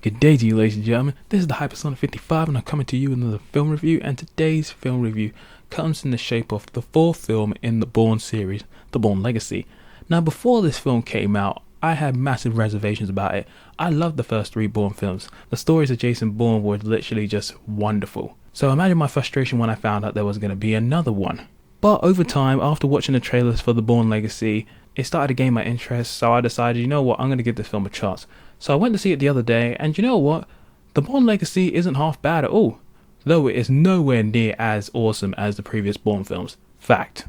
Good day to you, ladies and gentlemen. This is the Hypersonic 55 and I'm coming to you with another film review, and today's film review comes in the shape of the fourth film in the Bourne series, the Bourne Legacy. Now, before this film came out, I had massive reservations about it. I loved the first three Bourne films. The stories of Jason Bourne were literally just wonderful. So imagine my frustration when I found out there was going to be another one. But over time, after watching the trailers for the Bourne Legacy, it started to gain my interest, so I decided, you know what, I'm going to give this film a chance. So I went to see it the other day, and you know what? The Bourne Legacy isn't half bad at all, though it is nowhere near as awesome as the previous Bourne films. Fact.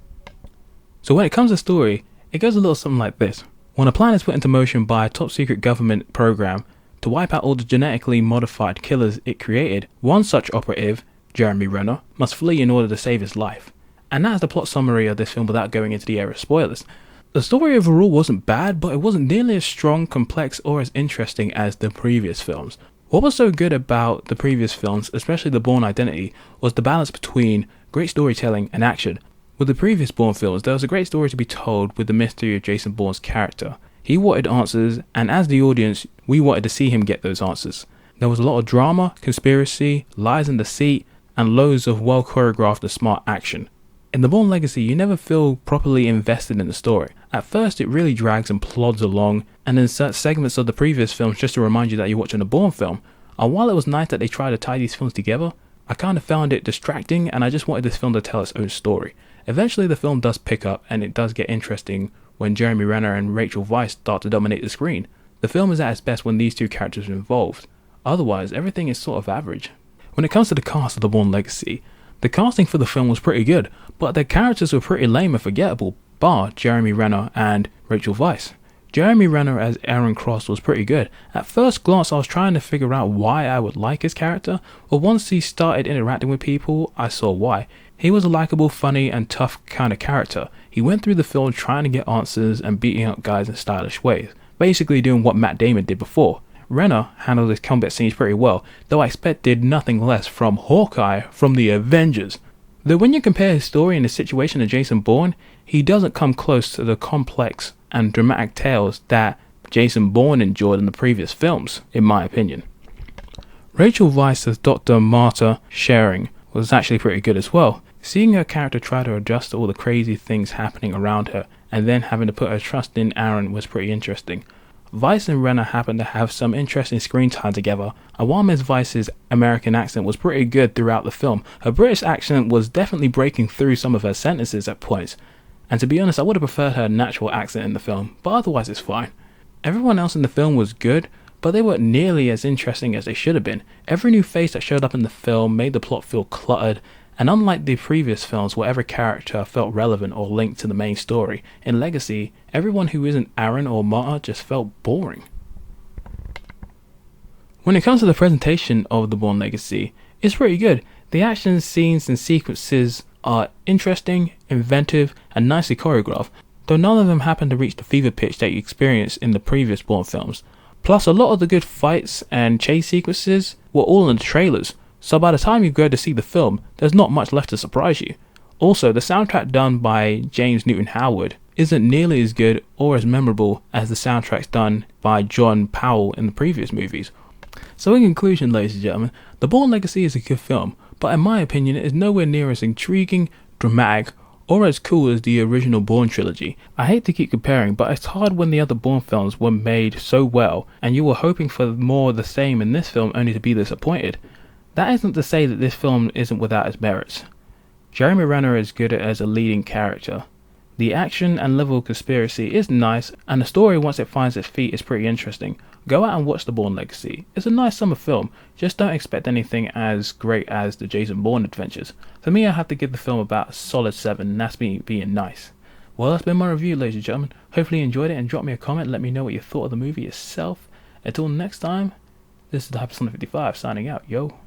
So when it comes to story, it goes a little something like this. When a plan is put into motion by a top secret government program to wipe out all the genetically modified killers it created, one such operative, Jeremy Renner, must flee in order to save his life. And that is the plot summary of this film without going into the area of spoilers. The story overall wasn't bad, but it wasn't nearly as strong, complex, or as interesting as the previous films. What was so good about the previous films, especially the Bourne Identity, was the balance between great storytelling and action. With the previous Bourne films, there was a great story to be told with the mystery of Jason Bourne's character. He wanted answers, and as the audience, we wanted to see him get those answers. There was a lot of drama, conspiracy, lies and deceit, and loads of well choreographed and smart action. In the Bourne Legacy, you never feel properly invested in the story. At first, it really drags and plods along, and insert segments of the previous films just to remind you that you're watching a Bourne film. And while it was nice that they tried to tie these films together, I kind of found it distracting, and I just wanted this film to tell its own story. Eventually, the film does pick up, and it does get interesting when Jeremy Renner and Rachel Weisz start to dominate the screen. The film is at its best when these two characters are involved. Otherwise, everything is sort of average. When it comes to the cast of the Bourne Legacy, the casting for the film was pretty good, but their characters were pretty lame and forgettable, bar Jeremy Renner and Rachel Weisz. Jeremy Renner as Aaron Cross was pretty good. At first glance, I was trying to figure out why I would like his character, but once he started interacting with people, I saw why. He was a likable, funny, and tough kind of character. He went through the film trying to get answers and beating up guys in stylish ways, basically doing what Matt Damon did before. Renner handled his combat scenes pretty well, though I expected nothing less from Hawkeye from the Avengers. Though when you compare his story and the situation of Jason Bourne, he doesn't come close to the complex and dramatic tales that Jason Bourne enjoyed in the previous films, in my opinion. Rachel Weisz as Dr. Marta Schering was actually pretty good as well. Seeing her character try to adjust to all the crazy things happening around her, and then having to put her trust in Aaron was pretty interesting. Weisz and Renner happened to have some interesting screen time together, and while Ms. Weisz's American accent was pretty good throughout the film, her British accent was definitely breaking through some of her sentences at points. And to be honest, I would have preferred her natural accent in the film, but otherwise it's fine. Everyone else in the film was good, but they weren't nearly as interesting as they should have been. Every new face that showed up in the film made the plot feel cluttered, and unlike the previous films where every character felt relevant or linked to the main story, in Legacy, everyone who isn't Aaron or Marta just felt boring. When it comes to the presentation of the Bourne Legacy, it's pretty good. The action scenes and sequences are interesting, inventive, and nicely choreographed, though none of them happen to reach the fever pitch that you experienced in the previous Bourne films. Plus, a lot of the good fights and chase sequences were all in the trailers, so by the time you go to see the film, there's not much left to surprise you. Also, the soundtrack done by James Newton Howard isn't nearly as good or as memorable as the soundtracks done by John Powell in the previous movies. So in conclusion, ladies and gentlemen, The Bourne Legacy is a good film, but in my opinion it is nowhere near as intriguing, dramatic, or as cool as the original Bourne trilogy. I hate to keep comparing, but it's hard when the other Bourne films were made so well, and you were hoping for more of the same in this film only to be disappointed. That isn't to say that this film isn't without its merits. Jeremy Renner is good as a leading character. The action and level of conspiracy is nice, and the story once it finds its feet is pretty interesting. Go out and watch The Bourne Legacy. It's a nice summer film, just don't expect anything as great as the Jason Bourne adventures. For me, I have to give the film about a solid 7, and that's me being nice. Well, that's been my review, ladies and gentlemen. Hopefully you enjoyed it, and drop me a comment and let me know what you thought of the movie itself. Until next time, this is the Hypersonic 55 signing out, yo.